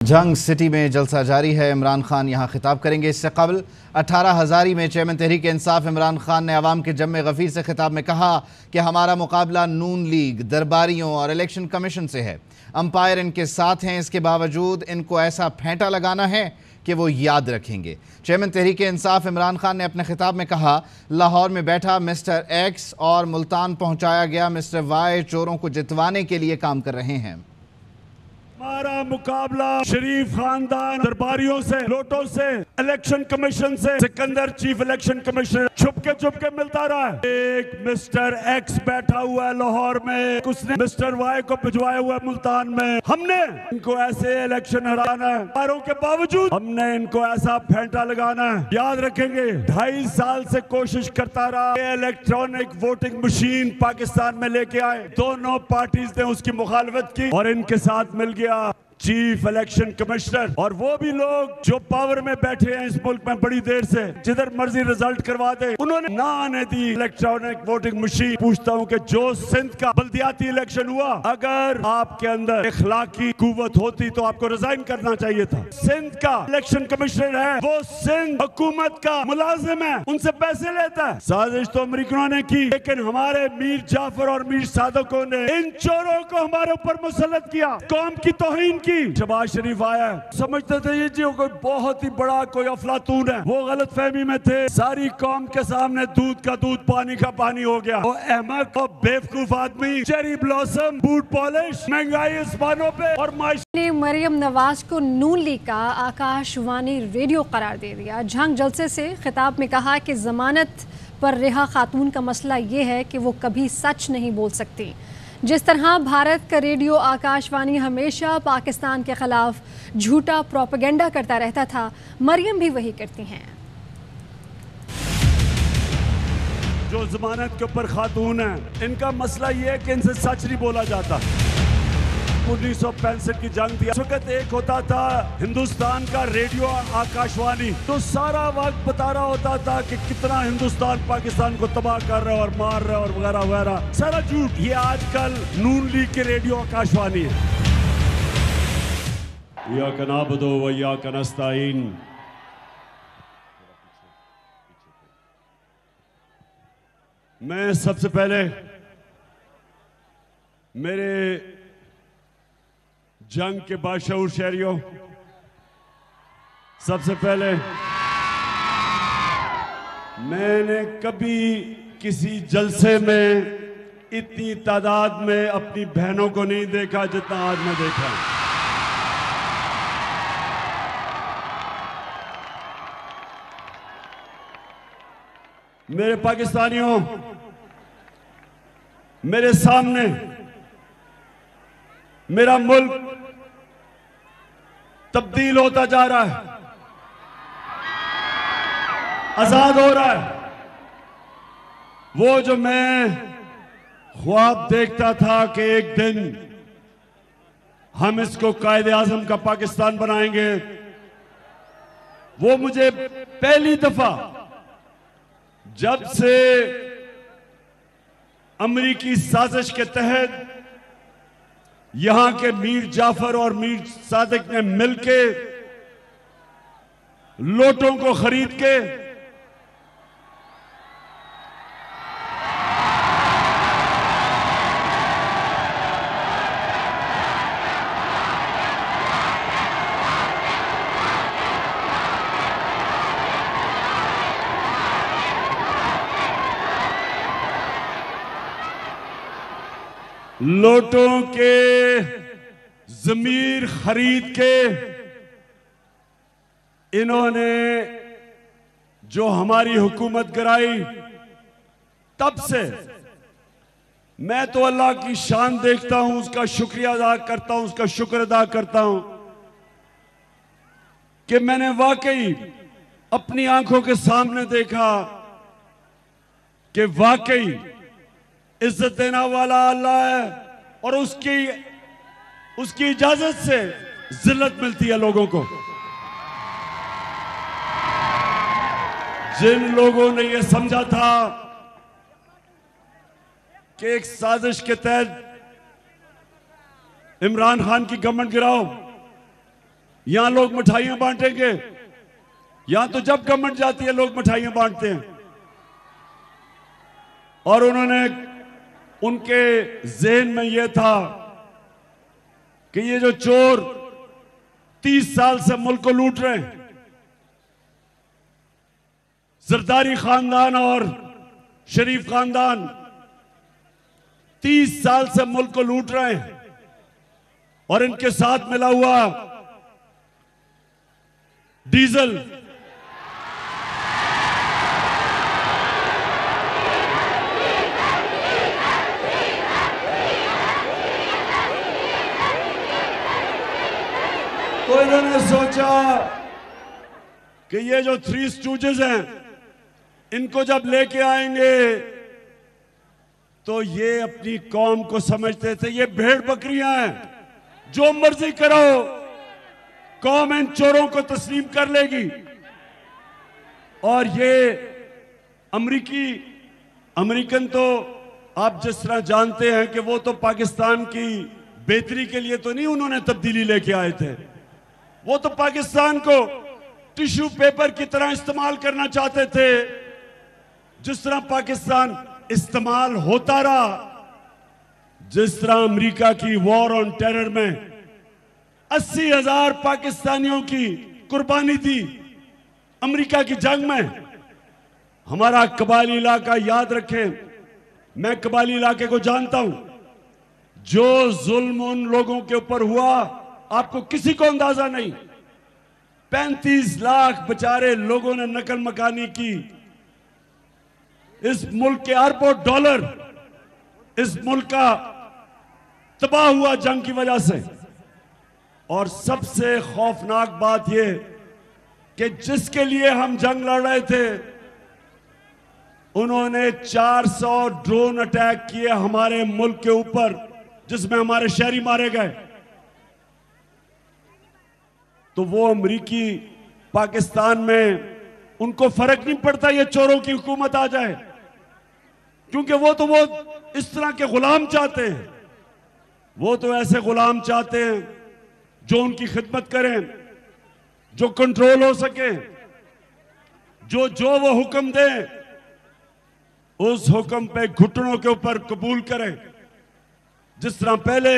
जंग सिटी में जलसा जारी है। इमरान खान यहाँ खिताब करेंगे। इससे कबल 18 हज़ारी में चेयरमैन तहरीक इंसाफ इमरान खान ने अवाम के जम्मे गफीर से खिताब में कहा कि हमारा मुकाबला नून लीग, दरबारियों और इलेक्शन कमीशन से है। अंपायर इनके साथ हैं, इसके बावजूद इनको ऐसा फेंटा लगाना है कि वो याद रखेंगे। चेयरमैन तहरीक इंसाफ इमरान खान ने अपने खिताब में कहा, लाहौर में बैठा मिस्टर एक्स और मुल्तान पहुंचाया गया मिस्टर वाई चोरों को जितवाने के लिए काम कर रहे हैं। हमारा मुकाबला शरीफ खानदान, दरबारियों से, लोटों से, इलेक्शन कमीशन से। सिकंदर चीफ इलेक्शन कमिश्नर छुपके मिलता रहा है। एक मिस्टर एक्स बैठा हुआ है लाहौर में, उसने मिस्टर वाई को भिजवाया हुआ है मुल्तान में। हमने इनको ऐसे इलेक्शन हराना है, हारों के बावजूद हमने इनको ऐसा फेंटा लगाना है, याद रखेंगे। 2.5 साल से कोशिश करता रहा इलेक्ट्रॉनिक वोटिंग मशीन पाकिस्तान में लेके आए। दोनों पार्टीज ने उसकी मुखालफत की और इनके साथ मिल गया चीफ इलेक्शन कमिश्नर। और वो भी लोग जो पावर में बैठे हैं इस मुल्क में बड़ी देर से, जिधर मर्जी रिजल्ट करवा दे, उन्होंने ना आने दी इलेक्ट्रॉनिक वोटिंग मशीन। पूछता हूं कि जो सिंध का बल्दियाती इलेक्शन हुआ, अगर आपके अंदर इखलाकी कुव्वत होती तो आपको रिजाइन करना चाहिए था। सिंध का इलेक्शन कमिश्नर है, वो सिंध हुकूमत का मुलाजिम है, उनसे पैसे लेता है। साजिश तो अमरीकनों ने की, लेकिन हमारे मीर जाफर और मीर सादकों ने इन चोरों को हमारे ऊपर मुसल्लत किया, कौम की तौहीन की। शहबाज शरीफ आया, समझते थे ये जो कोई बहुत ही बड़ा कोई अफलातून है, वो गलत फहमी में थे। सारी कौम के सामने दूध का दूध, पानी का पानी हो गया। वो अहमक और बेवकूफ आदमी, चेरी ब्लॉसम, बूट पॉलिश, महंगाई आसमानों पे और ने मरियम नवाज को नून लीग का आकाशवाणी रेडियो करार दे दिया। जंग जलसे से खिताब में कहा कि जमानत पर रिहा खातून का मसला ये है कि वो कभी सच नहीं बोल सकती। जिस तरह भारत का रेडियो आकाशवाणी हमेशा पाकिस्तान के खिलाफ झूठा प्रोपेगेंडा करता रहता था, मरियम भी वही करती हैं। जो जमानत के ऊपर खातून है, इनका मसला ये है कि इनसे सच नहीं बोला जाता। 1965 की जंग थी, उस वक्त एक होता था हिंदुस्तान का रेडियो आकाशवाणी, तो सारा वक्त बता रहा होता था कि कितना हिंदुस्तान पाकिस्तान को तबाह कर रहा है और मार रहा है और वगैरह वगैरह, सारा झूठ। ये आजकल नून लीग के रेडियो आकाशवाणी है। इय्याका नअबुदु व इय्याका नस्तईन। मैं सबसे पहले मेरे जंग के बाशऊर शहरियों, सबसे पहले मैंने कभी किसी जलसे में इतनी तादाद में अपनी बहनों को नहीं देखा जितना आज मैं देखा। मेरे पाकिस्तानियों, मेरे सामने मेरा मुल्क तब्दील होता जा रहा है, आजाद हो रहा है। वो जो मैं ख्वाब देखता था कि एक दिन हम इसको कायदे आजम का पाकिस्तान बनाएंगे, वो मुझे पहली दफा जब से अमरीकी साजिश के तहत यहां के मीर जाफर और मीर सादिक ने मिलके लोटों को खरीद के लोटों के जमीर खरीद के इन्होंने जो हमारी हुकूमत गिराई, तब से मैं तो अल्लाह की शान देखता हूं, उसका शुक्रिया अदा करता हूं, उसका शुक्र अदा करता हूं कि मैंने वाकई अपनी आंखों के सामने देखा कि वाकई इज्जत देना वाला अल्लाह है और उसकी इजाजत से जिल्लत मिलती है लोगों को। जिन लोगों ने यह समझा था कि एक साजिश के तहत इमरान खान की गवर्नमेंट गिराओ, यहां लोग मिठाइयां बांटेंगे, यहां तो जब गवर्नमेंट जाती है लोग मिठाइयां बांटते हैं। और उन्होंने, उनके ज़हन में यह था कि ये जो चोर 30 साल से मुल्क को लूट रहे हैं, जरदारी खानदान और शरीफ खानदान 30 साल से मुल्क को लूट रहे हैं, और इनके साथ मिला हुआ डीजल, तो इन्होंने सोचा कि ये जो थ्री स्टूजेस हैं, इनको जब लेके आएंगे तो ये अपनी कौम को समझते थे ये भेड़ बकरियां हैं, जो मर्जी करो कौम इन चोरों को तस्लीम कर लेगी। और ये अमेरिकन तो आप जिस तरह जानते हैं कि वो तो पाकिस्तान की बेहतरी के लिए तो नहीं उन्होंने तब्दीली लेके आए थे, वो तो पाकिस्तान को टिश्यू पेपर की तरह इस्तेमाल करना चाहते थे। जिस तरह पाकिस्तान इस्तेमाल होता रहा, जिस तरह अमेरिका की वॉर ऑन टेरर में 80,000 पाकिस्तानियों की कुर्बानी दी अमेरिका की जंग में। हमारा कबायली इलाका, याद रखें, मैं कबायली इलाके को जानता हूं, जो जुल्म उन लोगों के ऊपर हुआ आपको किसी को अंदाजा नहीं। 35 लाख बेचारे लोगों ने नकल मकानी की। इस मुल्क के अरबों डॉलर इस मुल्क का तबाह हुआ जंग की वजह से। और सबसे खौफनाक बात यह कि जिसके लिए हम जंग लड़ रहे थे, उन्होंने 400 ड्रोन अटैक किए हमारे मुल्क के ऊपर, जिसमें हमारे शहरी मारे गए। तो वो अमरीकी पाकिस्तान में उनको फर्क नहीं पड़ता ये चोरों की हुकूमत आ जाए, क्योंकि वो इस तरह के गुलाम चाहते हैं। वो तो ऐसे गुलाम चाहते हैं जो उनकी खिदमत करें, जो कंट्रोल हो सके, जो वो हुक्म दें उस हुक्म पे घुटनों के ऊपर कबूल करें। जिस तरह पहले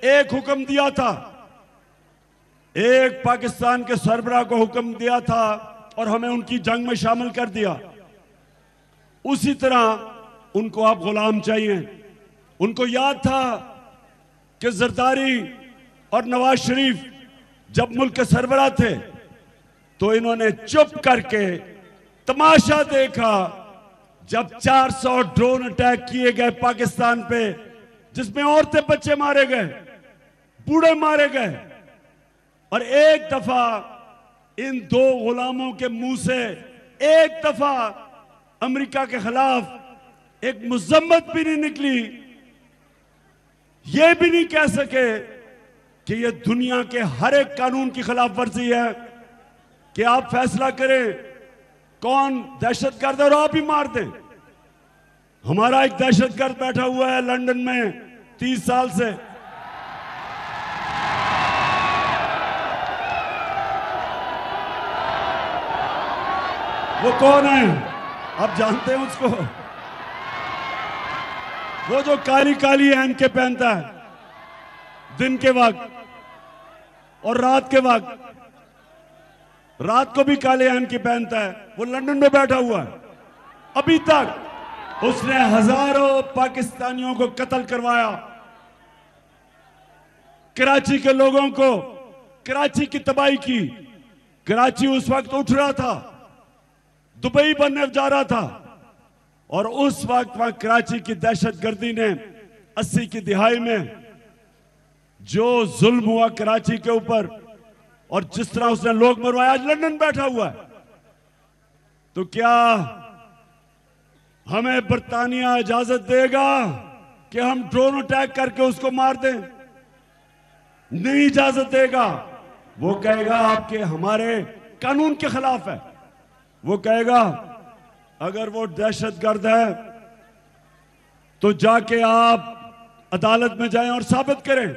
एक हुक्म दिया था, एक पाकिस्तान के सरबराह को हुक्म दिया था और हमें उनकी जंग में शामिल कर दिया, उसी तरह उनको आप गुलाम चाहिए। उनको याद था कि जरदारी और नवाज शरीफ जब मुल्क के सरबराह थे तो इन्होंने चुप करके तमाशा देखा जब 400 ड्रोन अटैक किए गए पाकिस्तान पे, जिसमें औरतें बच्चे मारे गए, बूढ़े मारे गए। और एक दफा इन दो गुलामों के मुंह से एक दफा अमेरिका के खिलाफ एक मुजम्मत भी नहीं निकली। ये भी नहीं कह सके कि ये दुनिया के हर एक कानून की खिलाफ वर्जी है कि आप फैसला करें कौन दहशतगर्द है और आप ही मार दें। हमारा एक दहशतगर्द बैठा हुआ है लंदन में 30 साल से, वो कौन है आप जानते हैं उसको? वो जो काली काली ऐनकें पहनता है दिन के वक्त और रात के वक्त, रात को भी काले ऐनकें पहनता है, वो लंदन में बैठा हुआ है। अभी तक उसने हजारों पाकिस्तानियों को कत्ल करवाया, कराची के लोगों को, कराची की तबाही की। कराची उस वक्त उठ रहा था, दुबई बनने जा रहा था, और उस वक्त वहां कराची की दहशतगर्दी ने 80 की दिहाई में जो जुल्म हुआ कराची के ऊपर और जिस तरह उसने लोग मरवाए, आज लंदन बैठा हुआ है। तो क्या हमें बरतानिया इजाजत देगा कि हम ड्रोन अटैक करके उसको मार दें? नहीं इजाजत देगा। वो कहेगा आपके हमारे कानून के खिलाफ है। वो कहेगा अगर वो दहशतगर्द है तो जाके आप अदालत में जाएं और साबित करें।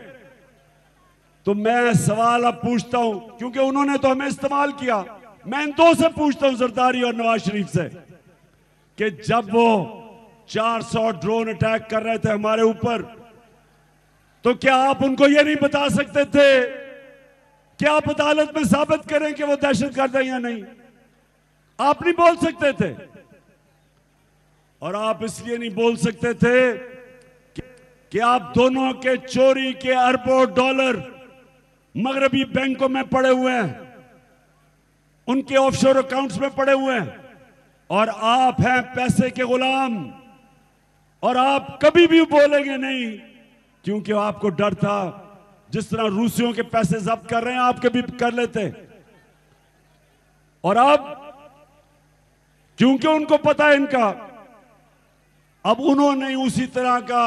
तो मैं सवाल अब पूछता हूं, क्योंकि उन्होंने तो हमें इस्तेमाल किया, मैं इन दो से पूछता हूं, जरदारी और नवाज शरीफ से, कि जब वो 400 ड्रोन अटैक कर रहे थे हमारे ऊपर, तो क्या आप उनको ये नहीं बता सकते थे कि आप अदालत में साबित करें कि वो दहशतगर्द है या नहीं? आप नहीं बोल सकते थे। और आप इसलिए नहीं बोल सकते थे कि आप दोनों के चोरी के अरबों डॉलर मगरबी बैंकों में पड़े हुए हैं, उनके ऑफशोर अकाउंट्स में पड़े हुए हैं, और आप हैं पैसे के गुलाम। और आप कभी भी बोलेंगे नहीं, क्योंकि आपको डर था, जिस तरह रूसियों के पैसे जब्त कर रहे हैं आपके भी कर लेते। और अब क्योंकि उनको पता है इनका, अब उन्होंने उसी तरह का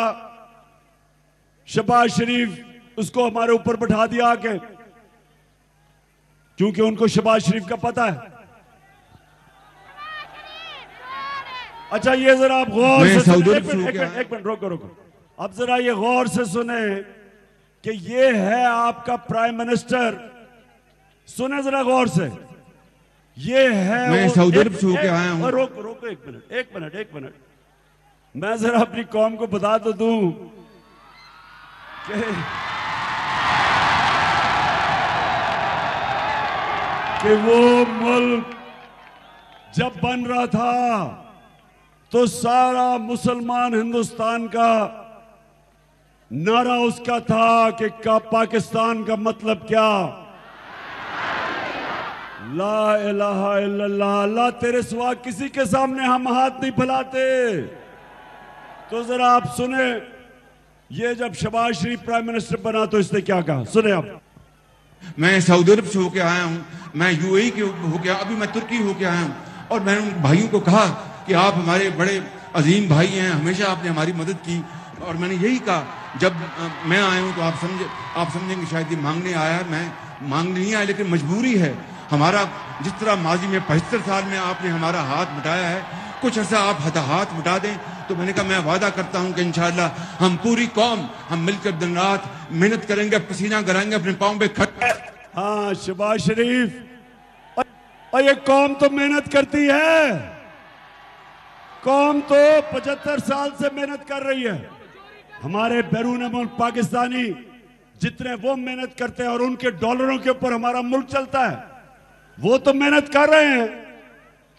शहबाज शरीफ उसको हमारे ऊपर बैठा दिया आके, क्योंकि उनको शहबाज शरीफ का पता है। अच्छा, ये जरा आप गौर से एक मिनट रोको। अब जरा ये गौर से सुने कि ये है आपका प्राइम मिनिस्टर। सुने जरा गौर से, ये है। मैं सऊदी अरब से होके आया हूं। रोको एक मिनट। मैं जरा अपनी कौम को बता तो दूं कि वो मुल्क जब बन रहा था तो सारा मुसलमान हिंदुस्तान का नारा उसका था कि पाकिस्तान का मतलब क्या? ला इलाहा इल्लल्लाह। अल्लाह तेरे सिवा किसी के सामने हम हाथ नहीं फैलाते। तो जरा आप सुने, ये जब शहबाज शरीफ प्राइम मिनिस्टर बना तो इसने क्या कहा, सुने आप। मैं सऊदी अरब से होके आया हूं, मैं यूएई के होके, अभी मैं तुर्की होके आया हूं, और मैंने उन भाइयों को कहा कि आप हमारे बड़े अजीम भाई हैं, हमेशा आपने हमारी मदद की। और मैंने यही कहा, जब मैं आया हूं तो आप समझेंगे शायद ये मांगने आया है। मैं मांगने नहीं आया, लेकिन मजबूरी है हमारा। जिस तरह माजी में 75 साल में आपने हमारा हाथ मिटाया है, कुछ ऐसा आप हाथ मिटा दें। तो मैंने कहा मैं वादा करता हूं कि इंशाअल्लाह हम पूरी कौम हम मिलकर दिन रात मेहनत करेंगे, पसीना कराएंगे, अपने पांव पे खड़े। हाँ शहबाज शरीफ, और ये कौम तो मेहनत करती है, कौम तो 75 साल से मेहनत कर रही है। हमारे बैरून मुल्क पाकिस्तानी जितने वो मेहनत करते हैं और उनके डॉलरों के ऊपर हमारा मुल्क चलता है, वो तो मेहनत कर रहे हैं।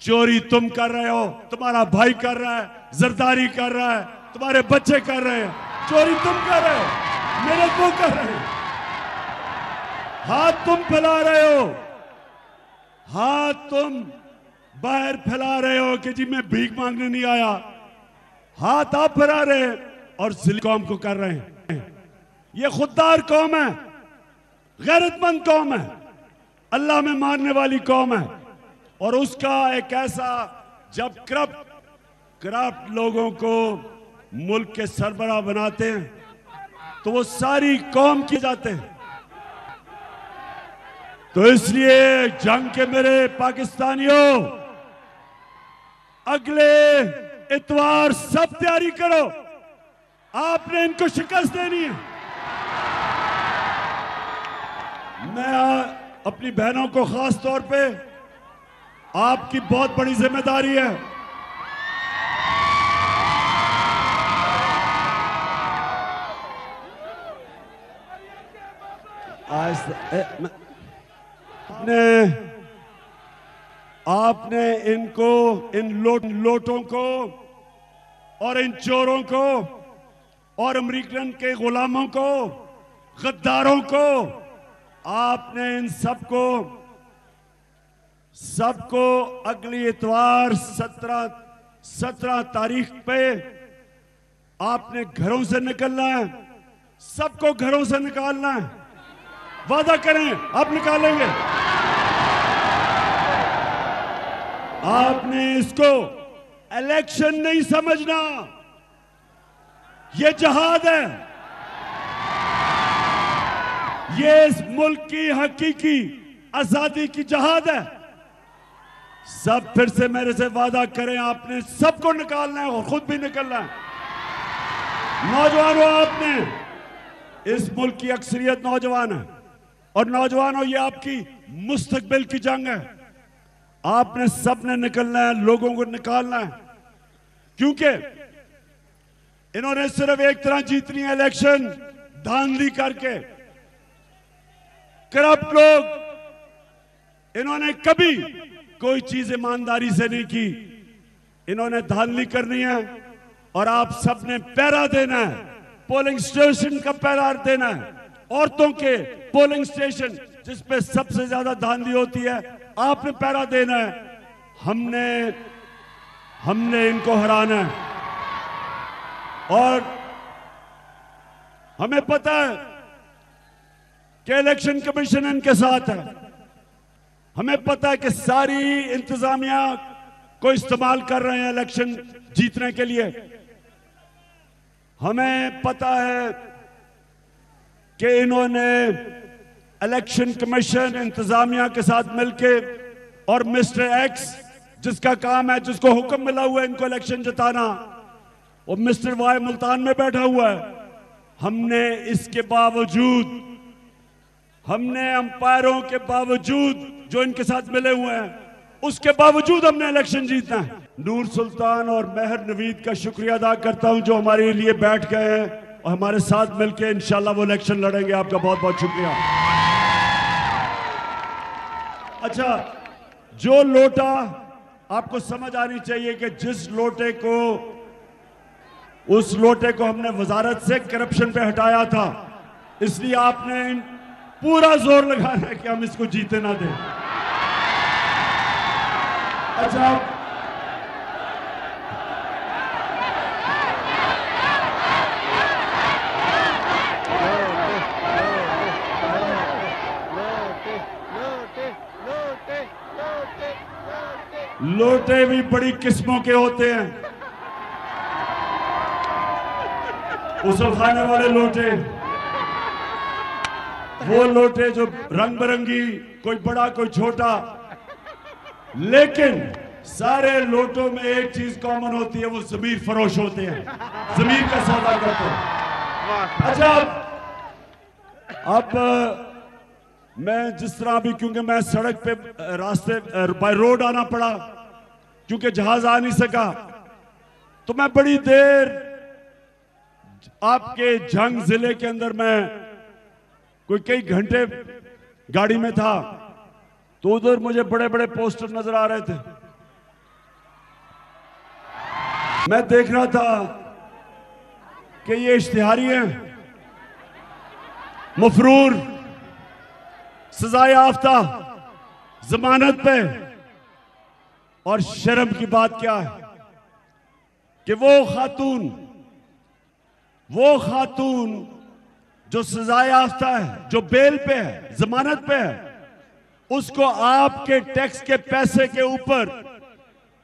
चोरी तुम कर रहे हो, तुम्हारा भाई कर रहा है, जरदारी कर रहा है, तुम्हारे बच्चे कर रहे हैं। चोरी तुम कर रहे हो, मेहनत वो कर रहे हैं। हाथ तुम फैला रहे हो, हाथ तुम बाहर फैला रहे हो कि जी मैं भीख मांगने नहीं आया। हाथ आप फैला रहे हैं और जिल कौम को कर रहे हैं। ये खुददार कौम है, गैरतमंद कौम है, अल्लाह में मानने वाली कौम है। और उसका एक ऐसा, जब करप्ट लोगों को मुल्क के सरबराह बनाते हैं तो वो सारी कौम की जाते हैं। तो इसलिए जंग के मेरे पाकिस्तानियों, अगले इतवार सब तैयारी करो, आपने इनको शिकस्त देनी है। मैं अपनी बहनों को खास तौर पे, आपकी बहुत बड़ी जिम्मेदारी है। आपने इनको, इन लोटों को और इन चोरों को और अमेरिकन के गुलामों को, गद्दारों को, आपने इन सबको अगली इतवार 17 तारीख पे आपने घरों से निकलना है। सबको घरों से निकालना है। वादा करें आप निकालेंगे। आपने इसको इलेक्शन नहीं समझना, ये जहाद है। ये इस मुल्क की हकीकी आजादी की जहाद है। सब फिर से मेरे से वादा करें, आपने सबको निकालना है और खुद भी निकलना है। नौजवानों, आपने, इस मुल्क की अक्सरियत नौजवान है, और नौजवानों, ये आपकी मुस्तकबिल की जंग है। आपने सबने निकलना है, लोगों को निकालना है, क्योंकि इन्होंने सिर्फ एक तरह जीतनी है इलेक्शन, धांधली करके। करप्ट लोग, इन्होंने कभी कोई चीज ईमानदारी से नहीं की, इन्होंने धांधली करनी है। और आप सबने पहरा देना है, पोलिंग स्टेशन का पहरा देना है, औरतों के पोलिंग स्टेशन जिस पे सबसे ज्यादा धांधली होती है, आपने पहरा देना है। हमने इनको हराना है। और हमें पता है कि इलेक्शन कमीशन इनके साथ है। हमें पता है कि सारी इंतजामिया को इस्तेमाल कर रहे हैं इलेक्शन जीतने के लिए। हमें पता है कि इन्होंने इलेक्शन कमीशन इंतजामिया के साथ मिलके और मिस्टर एक्स जिसका काम है, जिसको हुक्म मिला हुआ है इनको इलेक्शन जिताना, वो मिस्टर वाई मुल्तान में बैठा हुआ है। हमने इसके बावजूद, हमने अंपायरों के बावजूद जो इनके साथ मिले हुए हैं, उसके बावजूद हमने इलेक्शन जीतना है। नूर सुल्तान और मेहर नवीद का शुक्रिया अदा करता हूं जो हमारे लिए बैठ गए हैं और हमारे साथ मिलकर इंशाल्लाह वो इलेक्शन लड़ेंगे। आपका बहुत बहुत शुक्रिया। अच्छा, जो लोटा, आपको समझ आनी चाहिए कि जिस लोटे को, उस लोटे को हमने वजारत से करप्शन पे हटाया था, इसलिए आपने पूरा जोर लगाना है कि हम इसको जीते ना दें। अच्छा, लोटे भी बड़ी किस्मों के होते हैं। उसल खाने वाले लोटे, वो लोटे जो रंग बिरंगी, कोई बड़ा कोई छोटा, लेकिन सारे लोटों में एक चीज कॉमन होती है, वो ज़मीर फरोश होते हैं, ज़मीर का सौदा करते हैं। अच्छा, अब मैं जिस तरह भी, क्योंकि मैं सड़क पे रास्ते बाय रोड आना पड़ा क्योंकि जहाज आ नहीं सका, तो मैं बड़ी देर आपके जंग जिले के अंदर मैं कोई कई घंटे गाड़ी में था, तो उधर मुझे बड़े बड़े पोस्टर नजर आ रहे थे। मैं देख रहा था कि ये इश्तिहारी हैं, मफरूर, सजा याफ्ता, जमानत पे। और शर्म की बात क्या है कि वो खातून जो सजा याफ्ता है, जो बेल पे है, जमानत पे है, उसको आपके टैक्स के पैसे के ऊपर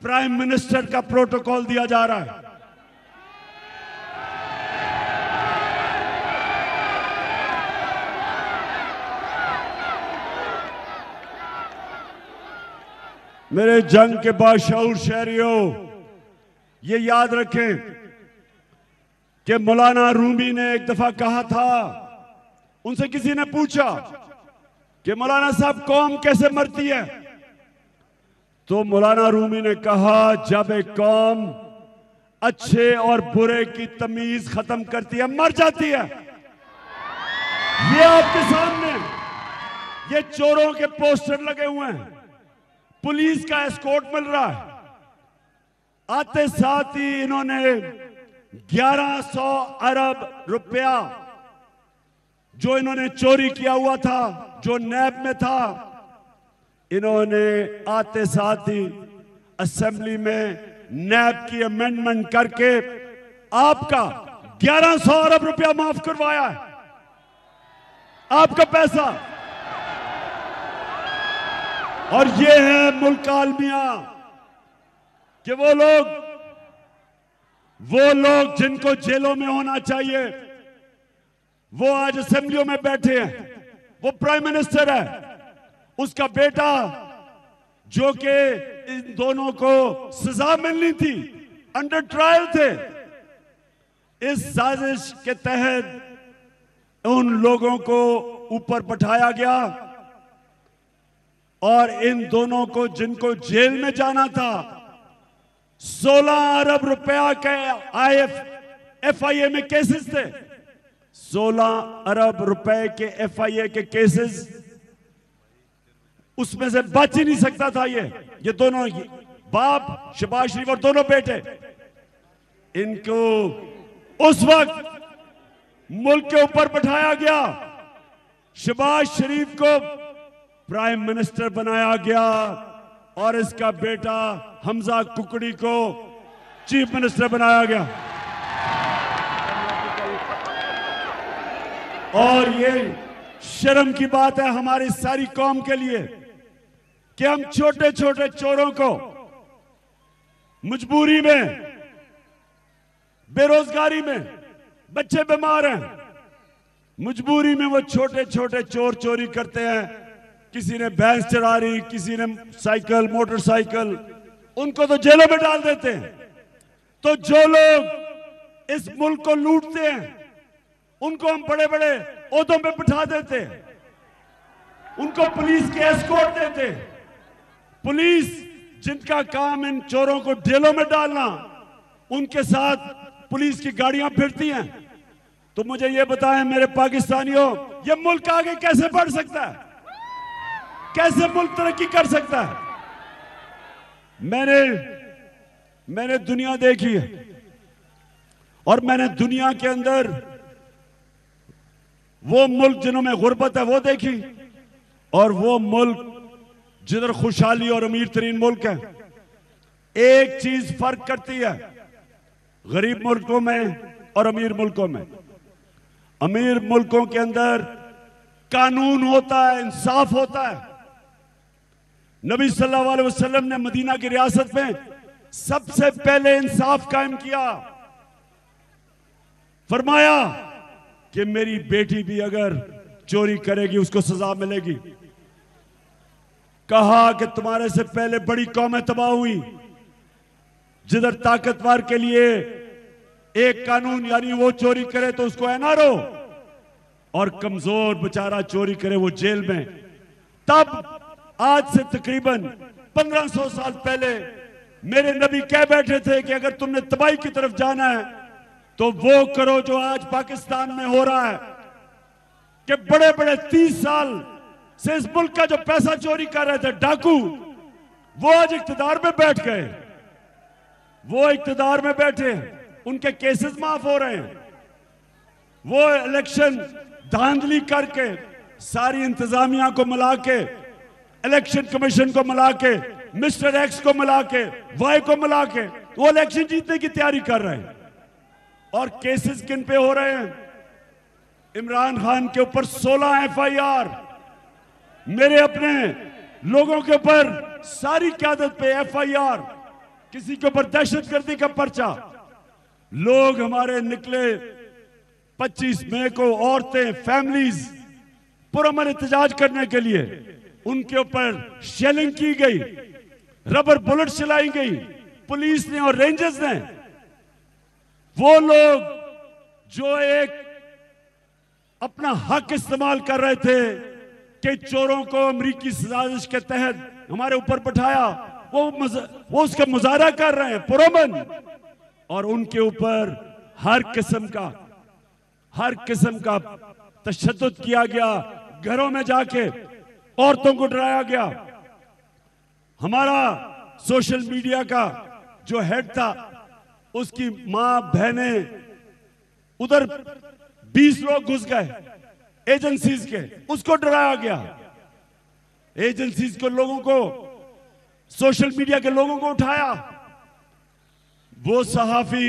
प्राइम मिनिस्टर का प्रोटोकॉल दिया जा रहा है। मेरे जंग के बाशऊर शहरियों, ये याद रखें कि मौलाना रूमी ने एक दफा कहा था, उनसे किसी ने पूछा कि मौलाना साहब कौम कैसे मरती है, तो मौलाना रूमी ने कहा, जब एक कौम अच्छे और बुरे की तमीज खत्म करती है, मर जाती है। ये आपके सामने ये चोरों के पोस्टर लगे हुए हैं, पुलिस का एस्कॉर्ट मिल रहा है। आते साथ ही इन्होंने 1100 अरब रुपया जो इन्होंने चोरी किया हुआ था, जो नैब में था, इन्होंने आते साथ ही असेंबली में नैब की अमेंडमेंट करके आपका 1100 अरब रुपया माफ करवाया है, आपका पैसा। और ये है मुल्क आलमिया कि वो लोग जिनको जेलों में होना चाहिए, वो आज असेंबलियों में बैठे हैं। वो प्राइम मिनिस्टर है, उसका बेटा जो कि इन दोनों को सजा मिलनी थी, अंडर ट्रायल थे, इस साजिश के तहत उन लोगों को ऊपर बैठाया गया और इन दोनों को, जिनको जेल में जाना था, 16 अरब रुपया के FIA में केसेस थे, 16 अरब रुपए के FIA के केसेस, उसमें से बच ही नहीं सकता था ये दोनों बाप शहबाज शरीफ और दोनों बेटे। इनको उस वक्त मुल्क के ऊपर बैठाया गया, शहबाज शरीफ को प्राइम मिनिस्टर बनाया गया और इसका बेटा हमजा कुकड़ी को चीफ मिनिस्टर बनाया गया। और ये शर्म की बात है हमारी सारी कौम के लिए कि हम छोटे छोटे चोरों को मजबूरी में, बेरोजगारी में, बच्चे बीमार हैं, मजबूरी में वो छोटे छोटे चोर चोरी करते हैं। किसी ने भैंस चरा रही, किसी ने साइकिल, मोटरसाइकिल, उनको तो जेलों में डाल देते हैं। तो जो लोग इस मुल्क को लूटते हैं उनको हम बड़े बड़े ओहदों पे बिठा देते हैं, उनको पुलिस के एस्कॉर्ट देते हैं। पुलिस जिनका काम इन चोरों को जेलों में डालना, उनके साथ पुलिस की गाड़ियां फिरती हैं। तो मुझे ये बताएं मेरे पाकिस्तानियों, ये मुल्क आगे कैसे बढ़ सकता है, कैसे मुल्क तरक्की कर सकता है? मैंने दुनिया देखी है और मैंने दुनिया के अंदर वो मुल्क जिन्हों में गुर्बत है वो देखी, और वो मुल्क जिधर खुशहाली और अमीर तरीन मुल्क है। एक चीज फर्क करती है गरीब मुल्कों में और अमीर मुल्कों में। अमीर मुल्कों के अंदर कानून होता है, इंसाफ होता है। नबी सल्लल्लाहु अलैहि वसल्लम ने मदीना की रियासत में सबसे पहले इंसाफ कायम किया। फरमाया कि मेरी बेटी भी अगर चोरी करेगी उसको सजा मिलेगी। कहा कि तुम्हारे से पहले बड़ी कौमें तबाह हुई, जिधर ताकतवर के लिए एक कानून, यानी वो चोरी करे तो उसको NRO, और कमजोर बेचारा चोरी करे वो जेल में। तब आज से तकरीबन 1500 साल पहले मेरे नबी कह बैठे थे कि अगर तुमने तबाही की तरफ जाना है तो वो करो जो आज पाकिस्तान में हो रहा है, कि बड़े बड़े 30 साल से इस मुल्क का जो पैसा चोरी कर रहे थे डाकू, वो आज इख्तिदार में बैठ गए, वो इख्तिदार में बैठे हैं, उनके केसेस माफ हो रहे हैं। वो इलेक्शन धांधली करके सारी इंतजामिया को मिला के, इलेक्शन कमीशन को मिला के, मिस्टर एक्स को मिला के, वाई को मिला के वो इलेक्शन जीतने की तैयारी कर रहे हैं। और केसेस किन पे हो रहे हैं? इमरान खान के ऊपर 16 FIR, मेरे अपने लोगों के ऊपर, सारी क्यादत पे FIR, किसी के ऊपर दहशतगर्दी का पर्चा। लोग हमारे निकले 25 मई को, औरतें, फैमिलीज पुरअमन एहतजाज करने के लिए, उनके ऊपर शेलिंग की गई, रबर बुलेट चलाई गई पुलिस ने और रेंजर्स ने। वो लोग जो एक अपना हक इस्तेमाल कर रहे थे कि चोरों को अमेरिकी साजिश के तहत हमारे ऊपर बैठाया, वो उसका मुजाहरा कर रहे हैं पुरअमन, और उनके ऊपर हर किस्म का तशद्दुद किया गया। घरों में जाके औरतों को डराया गया। हमारा सोशल मीडिया का जो हेड था, उसकी मां, बहनें, उधर 20 लोग घुस गए एजेंसीज के, उसको डराया गया। एजेंसीज को, लोगों को, सोशल मीडिया के लोगों को उठाया। वो सहाफी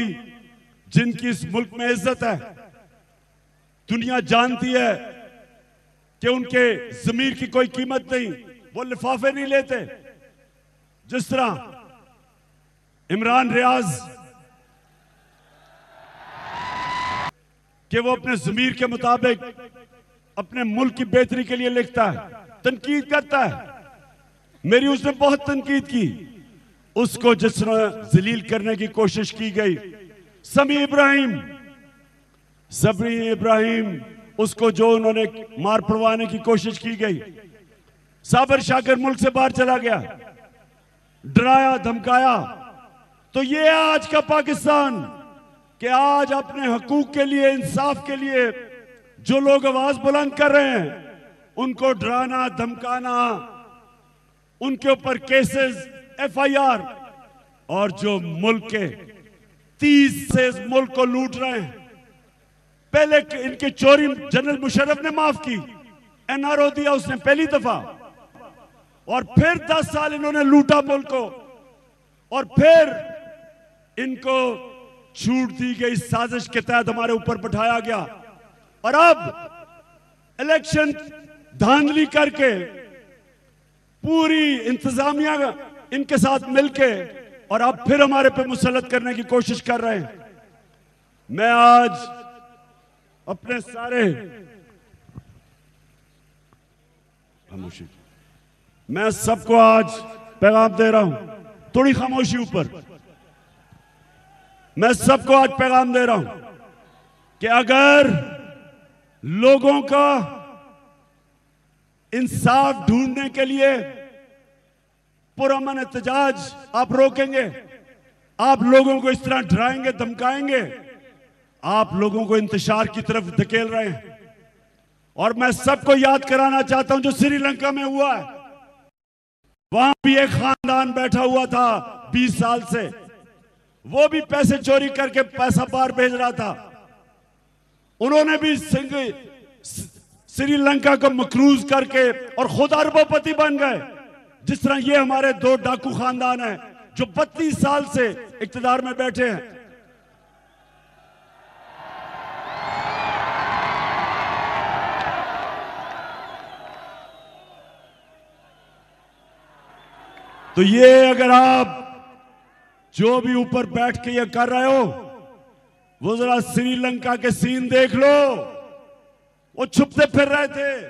जिनकी इस मुल्क में इज्जत है, दुनिया जानती है कि उनके जमीर की कोई कीमत नहीं, वो लिफाफे नहीं लेते। जिस तरह इमरान रियाज कि वो अपने जमीर के मुताबिक अपने मुल्क की बेहतरी के लिए लिखता है, तनकीद करता है। मेरी उसने बहुत तनकीद की, उसको जिस तरह जलील करने की कोशिश की गई। समी इब्राहिम उसको जो उन्होंने मार पड़वाने की कोशिश की गई। साबर शाकिर मुल्क से बाहर चला गया, डराया धमकाया। तो ये आज का पाकिस्तान कि आज अपने हकूक के लिए, इंसाफ के लिए जो लोग आवाज बुलंद कर रहे हैं, उनको डराना धमकाना, उनके ऊपर केसेस, FIR, और जो मुल्क के 30 से मुल्क को लूट रहे हैं। पहले इनकी चोरी जनरल मुशर्रफ ने माफ की, NRO दिया उसने पहली दफा, और फिर 10 साल इन्होंने लूटा मुल्क को, और फिर इनको छूट दी गई, साजिश के तहत हमारे ऊपर बैठाया गया। और अब इलेक्शन धांधली करके पूरी इंतजामिया इनके साथ मिलके और अब फिर हमारे पे मुसल्लत करने की कोशिश कर रहे हैं। मैं आज अपने सारे खामोशी, मैं सबको आज पैगाम दे रहा हूं, थोड़ी खामोशी ऊपर। मैं सबको आज पैगाम दे रहा हूं कि अगर लोगों का इंसाफ ढूंढने के लिए पुरअमन एहतजाज आप रोकेंगे, आप लोगों को इस तरह डराएंगे धमकाएंगे, आप लोगों को इंतशार की तरफ धकेल रहे हैं। और मैं सबको याद कराना चाहता हूं जो श्रीलंका में हुआ है, वहां भी एक खानदान बैठा हुआ था 20 साल से, वो भी पैसे चोरी करके पैसा बाहर भेज रहा था। उन्होंने भी श्रीलंका को मकरूज करके और खुद अरबोपति बन गए, जिस तरह ये हमारे 2 डाकू खानदान हैं जो 32 साल से इक्तदार में बैठे हैं। तो ये अगर आप जो भी ऊपर बैठ के ये कर रहे हो, वो जरा श्रीलंका के सीन देख लो। वो छुपते फिर रहे थे,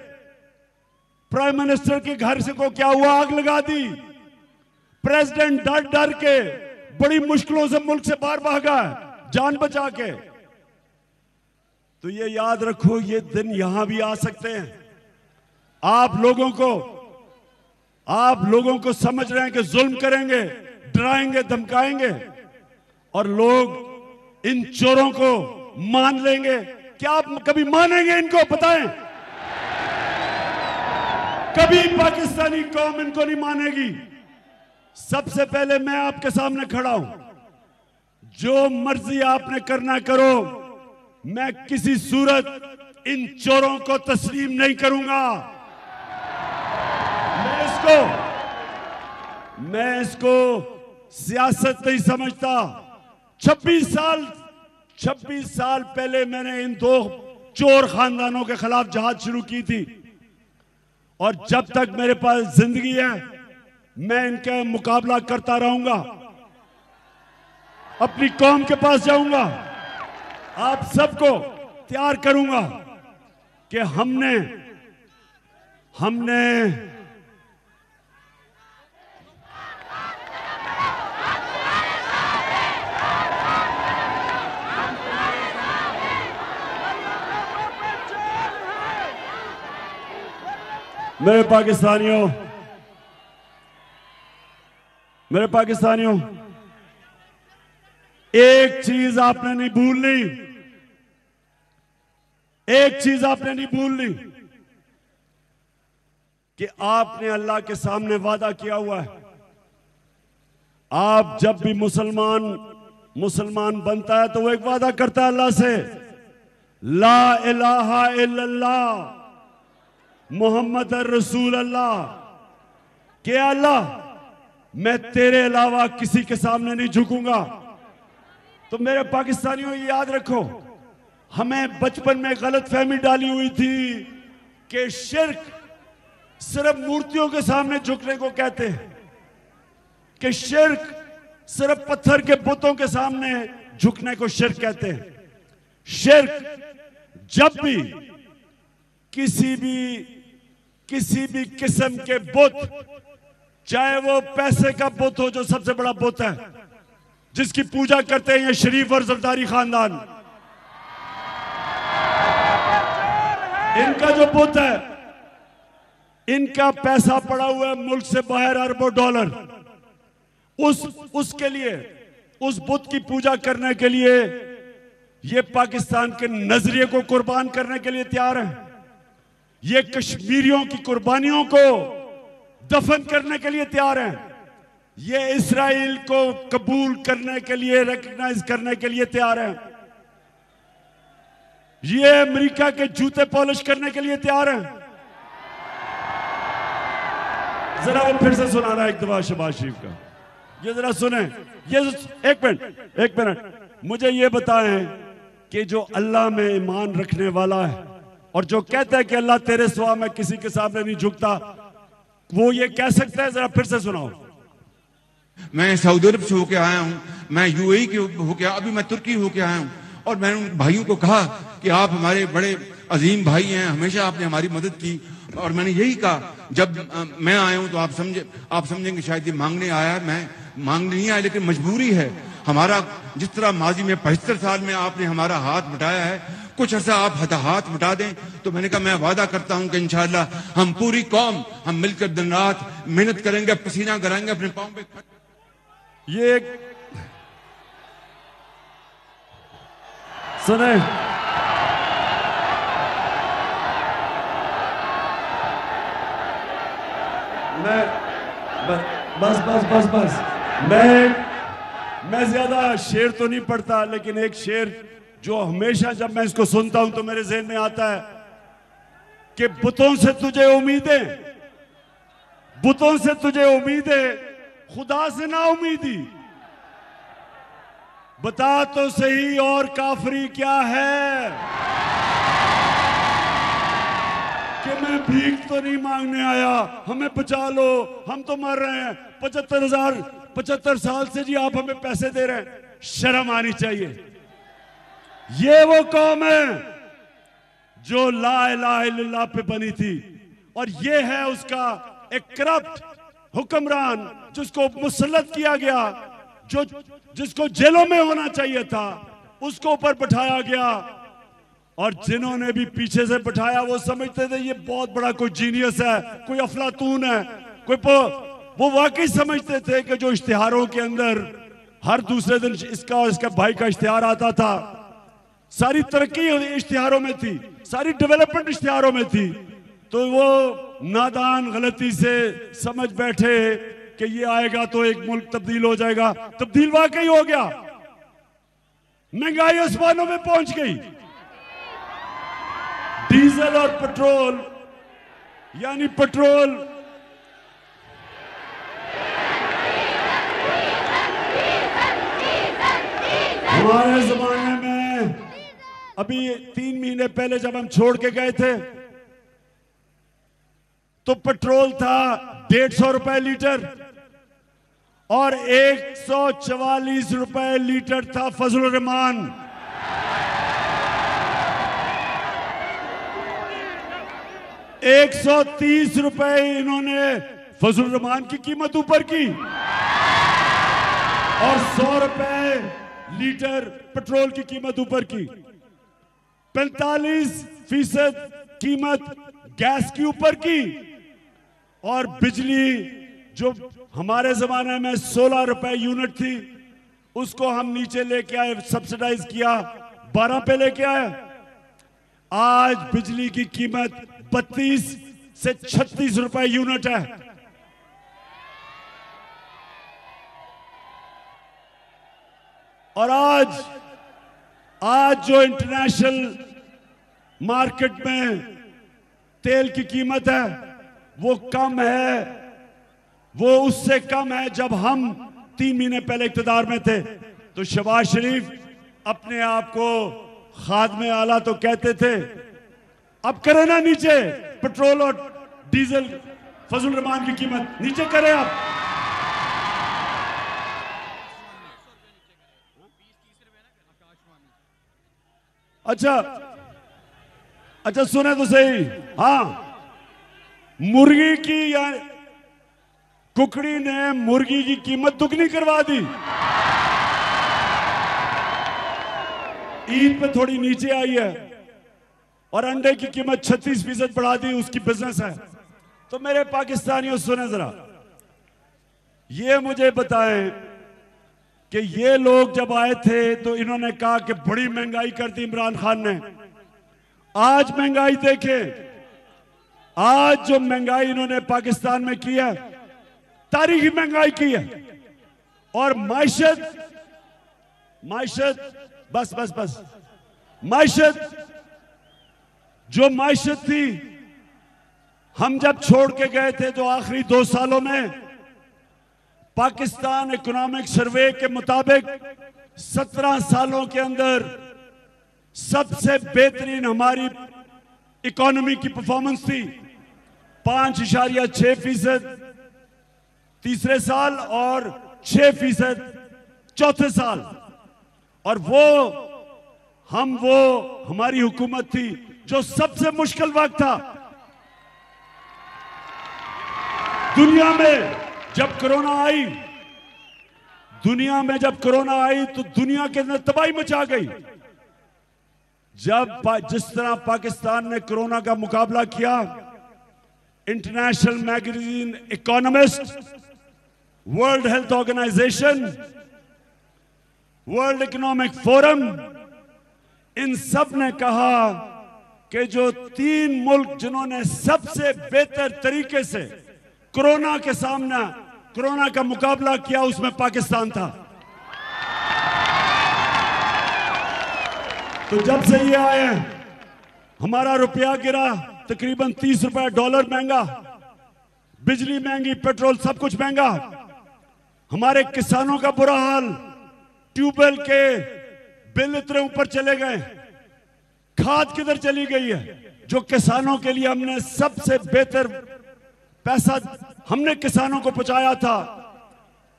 प्राइम मिनिस्टर के घर से को क्या हुआ, आग लगा दी। प्रेसिडेंट डर डर के बड़ी मुश्किलों से मुल्क से बाहर भागा जान बचा के। तो ये याद रखो, ये दिन यहां भी आ सकते हैं। आप लोगों को समझ रहे हैं कि जुल्म करेंगे, डराएंगे धमकाएंगे, और लोग इन चोरों को मान लेंगे। क्या आप कभी मानेंगे इनको? बताएं। कभी पाकिस्तानी कौम इनको नहीं मानेगी। सबसे पहले मैं आपके सामने खड़ा हूं, जो मर्जी आपने करना करो, मैं किसी सूरत इन चोरों को तस्लीम नहीं करूंगा। मैं इसको सियासत नहीं समझता। 26 साल पहले मैंने इन 2 चोर खानदानों के खिलाफ जहाद शुरू की थी, और जब तक मेरे पास जिंदगी है मैं इनका मुकाबला करता रहूंगा। अपनी कौम के पास जाऊंगा, आप सबको तैयार करूंगा कि हमने मेरे पाकिस्तानियों, एक चीज आपने नहीं भूलनी, कि आपने अल्लाह के सामने वादा किया हुआ है। आप जब भी मुसलमान बनता है तो वो एक वादा करता है अल्लाह से, ला इलाहा इल्लल्लाह मोहम्मद रसूल अल्लाह, के अल्लाह मैं तेरे अलावा किसी के सामने नहीं झुकूंगा। तो मेरे पाकिस्तानियों, ये याद रखो, हमें बचपन में गलत फहमी डाली हुई थी कि शिर्क सिर्फ मूर्तियों के सामने झुकने को कहते हैं, कि शिर्क सिर्फ पत्थर के बुतों के सामने झुकने को शिर्क कहते हैं। शिर्क जब भी किसी भी किस्म के बुत, चाहे वो पैसे का बुत हो, जो सबसे बड़ा बुत है जिसकी पूजा करते हैं ये शरीफ और जरदारी खानदान, इनका जो बुत है, इनका पैसा पड़ा हुआ है मुल्क से बाहर, अरबों डॉलर। उसके लिए, उस बुत की पूजा करने के लिए ये पाकिस्तान के नजरिए को कुर्बान करने के लिए तैयार हैं। ये कश्मीरियों की कुर्बानियों को दफन करने के लिए तैयार हैं। ये इस्राइल को कबूल करने के लिए, रिकॉग्नाइज करने के लिए तैयार हैं। ये अमेरिका के जूते पॉलिश करने के लिए तैयार हैं। जरा वो फिर से सुना रहा है एक दफा शहबाज शरीफ का, ये जरा सुने। ये एक मिनट मुझे ये बताएं कि जो अल्लाह में ईमान रखने वाला है और जो कहता है कि अल्लाह तेरे सिवा मैं किसी के सामने नहीं झुकता, वो ये कह सकता है? जरा फिर से सुनाओ। मैं सऊदी अरब से होके आया हूँ, मैं यूएई के होके, अभी मैं तुर्की होके आया हूँ, और मैंने उन भाइयों को कहा कि आप हमारे बड़े अजीम भाई हैं, हमेशा आपने हमारी मदद की। और मैंने यही कहा, जब मैं आया हूं तो आप समझेंगे शायद ये मांगने आया, मैं मांगने नहीं आया, लेकिन मजबूरी है हमारा। जिस तरह माजी में 75 साल में आपने हमारा हाथ बटाया है, कुछ ऐसा आप हाथ बटा दें। तो मैंने कहा मैं वादा करता हूं कि इंशाअल्लाह हम पूरी कौम हम मिलकर दिन रात मेहनत करेंगे, पसीना कराएंगे अपने पांव पे। ये सुने, बस मैं ज्यादा शेर तो नहीं पढ़ता, लेकिन एक शेर जो हमेशा जब मैं इसको सुनता हूं तो मेरे ज़हन में आता है कि बुतों से तुझे उम्मीदें, बुतों से तुझे उम्मीदें, खुदा से ना उम्मीदी। बता तो सही और काफरी क्या है, कि मैं भीख तो नहीं मांगने आया, हमें बचा लो, हम तो मर रहे हैं। 75 साल से जी आप हमें पैसे दे रहे हैं, शर्म आनी चाहिए। ये वो कौम है जो ला इलाहा इल्लल्लाह पे बनी थी, और ये है उसका एक करप्ट हुक्मरान जिसको मुसल्लत किया गया, जिसको जेलों में होना चाहिए था उसको ऊपर बैठाया गया। और जिन्होंने भी पीछे से बैठाया वो समझते थे ये बहुत बड़ा कोई जीनियस है, कोई अफलातून है, वो वाकई समझते थे कि जो इश्तिहारों के अंदर हर दूसरे दिन इसका और इसका भाई का इश्तिहार आता था, सारी तरक्की इश्तिहारों में थी, सारी डेवलपमेंट इश्तिहारों में थी, तो वो नादान गलती से समझ बैठे कि ये आएगा तो एक मुल्क तब्दील हो जाएगा। तब्दील वाकई हो गया, महंगाई आसमानों में पहुंच गई। डीजल और पेट्रोल, यानी पेट्रोल हमारे जमाने में, अभी 3 महीने पहले जब हम छोड़ के गए थे तो पेट्रोल था 150 रुपए लीटर और 144 रुपए लीटर था फजलुर रहमान। 130 रुपए इन्होंने फजलुर रहमान की कीमत ऊपर की और 100 रुपए लीटर पेट्रोल की कीमत ऊपर की। 45% कीमत गैस की ऊपर की, और बिजली जो हमारे जमाने में 16 रुपए यूनिट थी उसको हम नीचे लेके आए, सब्सिडाइज किया, 12 पे लेके आए। आज बिजली की कीमत 32 से 36 रुपए यूनिट है। और आज जो इंटरनेशनल मार्केट में तेल की कीमत है वो कम है, वो उससे कम है जब हम 3 महीने पहले इक़्तिदार में थे। तो शहबाज शरीफ अपने आप को खादमे आला तो कहते थे, अब करें ना नीचे पेट्रोल और डीजल फजलुर रहमान की कीमत नीचे करें आप। अच्छा सुने तो सही, हाँ, मुर्गी की या कुकड़ी ने मुर्गी की कीमत दुगनी करवा दी। ईद पे थोड़ी नीचे आई है और अंडे की कीमत 36% बढ़ा दी, उसकी बिजनेस है। तो मेरे पाकिस्तानियों सुने जरा, ये मुझे बताएं कि ये लोग जब आए थे तो इन्होंने कहा कि बड़ी महंगाई कर दी इमरान खान ने। आज महंगाई देखें, आज जो महंगाई इन्होंने पाकिस्तान में की है, तारीखी महंगाई की है। और माइशत बस बस बस माइशत, जो माइशत थी, हम जब छोड़ के गए थे तो आखिरी 2 सालों में पाकिस्तान इकोनॉमिक सर्वे के मुताबिक 17 सालों के अंदर सबसे बेहतरीन हमारी इकोनॉमी की परफॉर्मेंस थी। 5.6% तीसरे साल और 6% चौथे साल। और वो हमारी हुकूमत थी जो सबसे मुश्किल वक्त था दुनिया में। जब कोरोना आई तो दुनिया के अंदर तबाही मचा गई। जिस तरह पाकिस्तान ने कोरोना का मुकाबला किया, international magazine Economist, World Health Organization, World Economic Forum, इन सब ने कहा कि जो 3 मुल्क जिन्होंने सबसे बेहतर तरीके से कोरोना का मुकाबला किया, उसमें पाकिस्तान था। तो जब से ये आए, हमारा रुपया गिरा, तकरीबन 30 रुपए डॉलर महंगा, बिजली महंगी, पेट्रोल सब कुछ महंगा, हमारे किसानों का बुरा हाल, ट्यूबवेल के बिल इतने ऊपर चले गए, खाद किधर चली गई है, जो किसानों के लिए हमने सबसे बेहतर पैसा हमने किसानों को पहुंचाया था।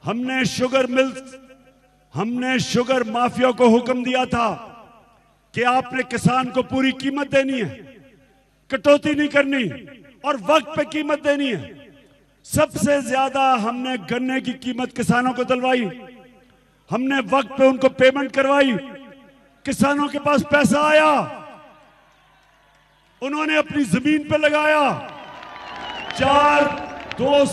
हमने शुगर माफिया को हुक्म दिया था कि आपने किसान को पूरी कीमत देनी है, कटौती नहीं करनी, और वक्त पे कीमत देनी है। सबसे ज्यादा हमने गन्ने की कीमत किसानों को दिलवाई, हमने वक्त पे उनको पेमेंट करवाई, किसानों के पास पैसा आया, उन्होंने अपनी जमीन पे लगाया। 2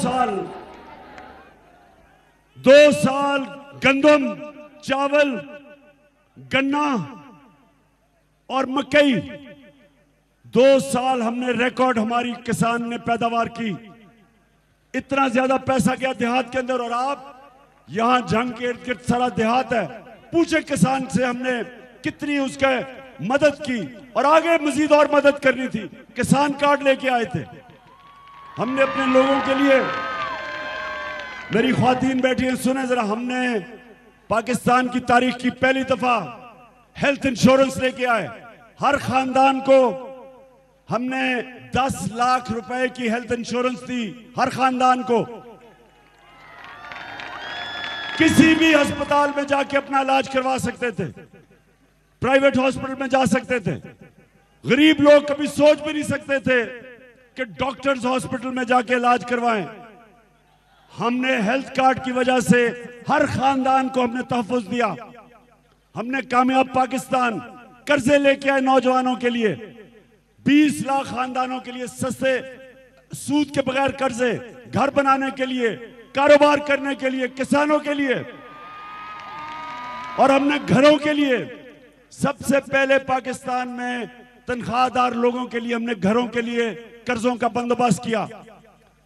साल गंदम, चावल, गन्ना और मकई, 2 साल हमने रिकॉर्ड हमारी किसान ने पैदावार की। इतना ज्यादा पैसा गया देहात के अंदर। और आप यहां जंग के इर्द गिर्द सारा देहात है, पूछे किसान से हमने कितनी उसके मदद की, और आगे मजीद और मदद करनी थी। किसान कार्ड लेके आए थे हमने अपने लोगों के लिए। मेरी ख्वातीन बैठी हैं, सुने जरा, हमने पाकिस्तान की तारीख की पहली दफा हेल्थ इंश्योरेंस लेके आए। हर खानदान को हमने 10 लाख रुपए की हेल्थ इंश्योरेंस दी, हर खानदान को। किसी भी अस्पताल में जाके अपना इलाज करवा सकते थे, प्राइवेट हॉस्पिटल में जा सकते थे। गरीब लोग कभी सोच भी नहीं सकते थे कि डॉक्टर्स हॉस्पिटल में जाके इलाज करवाएं। हमने हेल्थ कार्ड की वजह से हर खानदान को हमने तहफ़्फ़ुज़ दिया। हमने कामयाब पाकिस्तान कर्जे लेके आए नौजवानों के लिए, 20 लाख खानदानों के लिए सस्ते सूद के बगैर कर्जे, घर बनाने के लिए, कारोबार करने के लिए, किसानों के लिए। और हमने घरों के लिए सबसे पहले पाकिस्तान में तनख्वाहदार लोगों के लिए हमने घरों के लिए कर्जों का बंदोबस्त किया।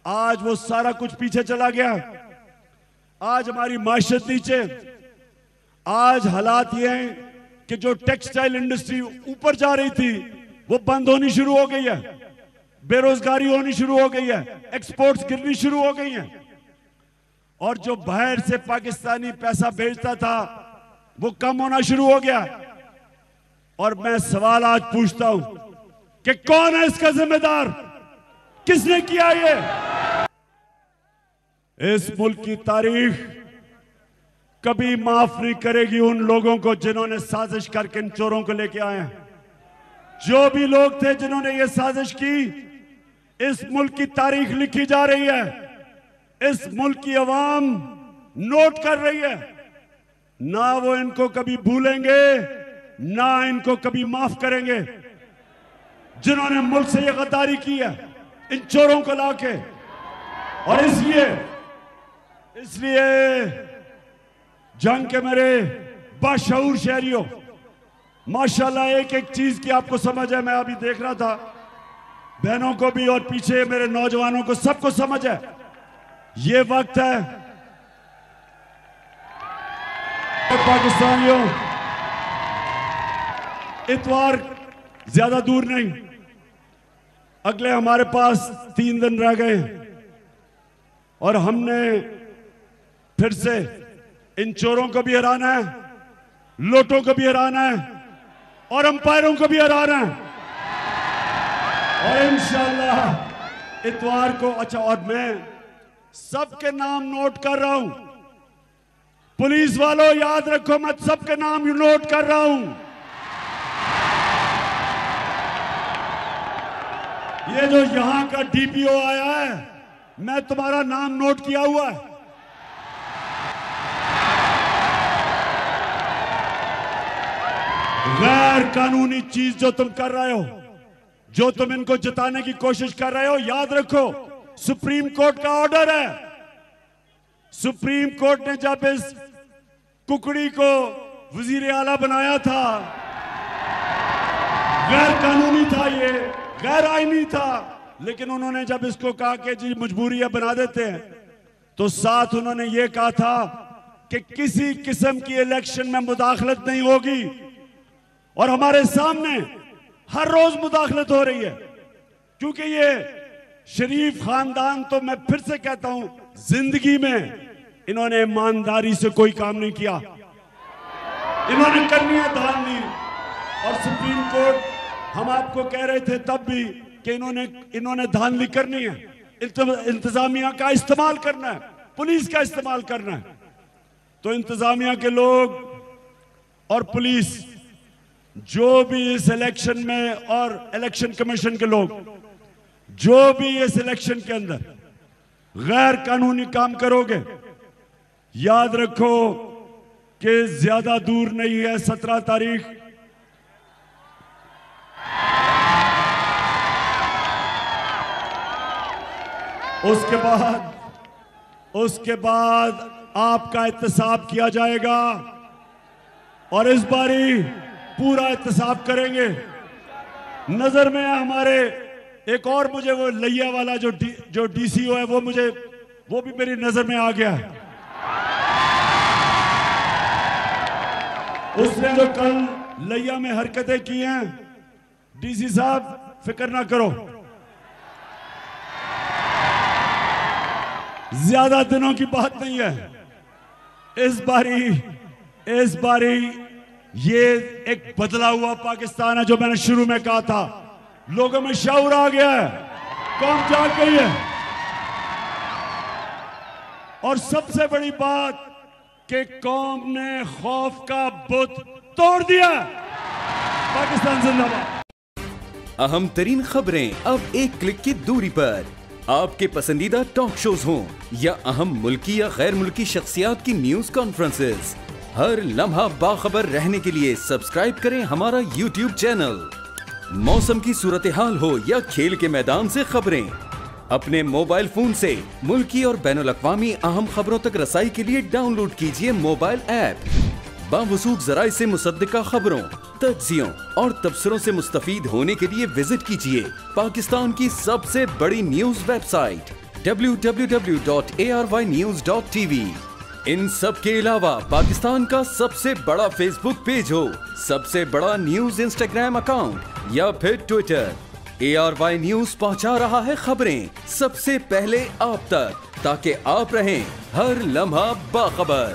आज वो सारा कुछ पीछे चला गया। आज हमारी माशत नीचे। आज हालात ये हैं कि जो टेक्सटाइल इंडस्ट्री ऊपर जा रही थी वो बंद होनी शुरू हो गई है, बेरोजगारी होनी शुरू हो गई है, एक्सपोर्ट्स गिरनी शुरू हो गई हैं। और जो बाहर से पाकिस्तानी पैसा भेजता था वो कम होना शुरू हो गया। और मैं सवाल आज पूछता हूं कि कौन है इसका जिम्मेदार? किसने किया ये? इस मुल्क की तारीख कभी माफ नहीं करेगी उन लोगों को जिन्होंने साजिश करके इन चोरों को लेके आए हैं। जो भी लोग थे जिन्होंने ये साजिश की, इस मुल्क की तारीख लिखी जा रही है, इस मुल्क की अवाम नोट कर रही है। ना वो इनको कभी भूलेंगे, ना इनको कभी माफ करेंगे। जिन्होंने मुल्क से ये गद्दारी की है, इन चोरों को लाके। और इसलिए जंग के मेरे बाशऊर शहरियों, माशाल्लाह एक एक चीज की आपको समझ है। मैं अभी देख रहा था, बहनों को भी और पीछे मेरे नौजवानों को, सबको समझ है। ये वक्त है पाकिस्तानियों, इतवार ज्यादा दूर नहीं, अगले हमारे पास 3 दिन रह गए और हमने फिर से इन चोरों को भी हराना है, लोटों को भी हराना है और अंपायरों को भी हराना है। और इंशाअल्लाह इतवार को, अच्छा, और मैं सबके नाम नोट कर रहा हूं, पुलिस वालों याद रखो, मैं सबके नाम नोट कर रहा हूं। ये जो यहां का डीपीओ आया है, मैं तुम्हारा नाम नोट किया हुआ है। गैर कानूनी चीज जो तुम कर रहे हो, जो तुम इनको जिताने की कोशिश कर रहे हो, याद रखो सुप्रीम कोर्ट का ऑर्डर है। सुप्रीम कोर्ट ने जब इस कुकड़ी को वजीर आला बनाया था, गैर कानूनी था, ये गैर आईनी था, लेकिन उन्होंने जब इसको कहा कि जी मजबूरी है बना देते हैं, तो साथ उन्होंने ये कहा था कि किसी किस्म की इलेक्शन में मुदाखलत नहीं होगी। और हमारे सामने हर रोज मुदाखलत हो रही है, क्योंकि ये शरीफ खानदान, तो मैं फिर से कहता हूं, जिंदगी में इन्होंने ईमानदारी से कोई काम नहीं किया। इन्होंने करनी है धांधली। और सुप्रीम कोर्ट, हम आपको कह रहे थे तब भी कि इन्होंने धांधली करनी है, इंतजामिया का इस्तेमाल करना है, पुलिस का इस्तेमाल करना है। तो इंतजामिया के लोग और पुलिस, जो भी इस इलेक्शन में, और इलेक्शन कमीशन के लोग जो भी इस इलेक्शन के अंदर गैर कानूनी काम करोगे, याद रखो कि ज्यादा दूर नहीं है 17 तारीख। उसके बाद आपका एहतसाब किया जाएगा और इस बारी पूरा एहतसाब करेंगे। नजर में है हमारे एक और, मुझे वो लैया वाला जो डीसीओ है, वो भी मेरी नजर में आ गया है। उसने जो कल लैया में हरकतें की हैं, डीसी साहब फिक्र ना करो, ज्यादा दिनों की बात नहीं है। इस बारी ये एक बदला हुआ पाकिस्तान है, जो मैंने शुरू में कहा था। लोगों में शऊर आ गया है, कौम जाग गई है। और सबसे बड़ी बात कि कौम ने खौफ का बुत तोड़ दिया। पाकिस्तान जिंदाबाद। अहम तरीन खबरें अब एक क्लिक की दूरी पर। आपके पसंदीदा टॉक शोज हों या अहम मुल्की या गैर मुल्की शख्सियात की न्यूज कॉन्फ्रेंसेस, हर लम्हा बाखबर रहने के लिए सब्सक्राइब करें हमारा YouTube चैनल। मौसम की सूरत हाल हो या खेल के मैदान से खबरें, अपने मोबाइल फोन से मुल्की और बैनुल अक़वामी अहम खबरों तक रसाई के लिए डाउनलोड कीजिए मोबाइल ऐप। बावसूख ज़राए से मुसद्दिका खबरों, तज्ज़ियों और तबसरों से मुस्तफ़ीद होने के लिए विजिट कीजिए पाकिस्तान की सबसे बड़ी न्यूज वेबसाइट www.arYnews.tv। इन सब के अलावा पाकिस्तान का सबसे बड़ा फेसबुक पेज हो, सबसे बड़ा न्यूज इंस्टाग्राम अकाउंट या फिर ट्विटर, ARY न्यूज पहुंचा रहा है खबरें सबसे पहले आप तक, ताकि आप रहें हर लम्हा बाखबर।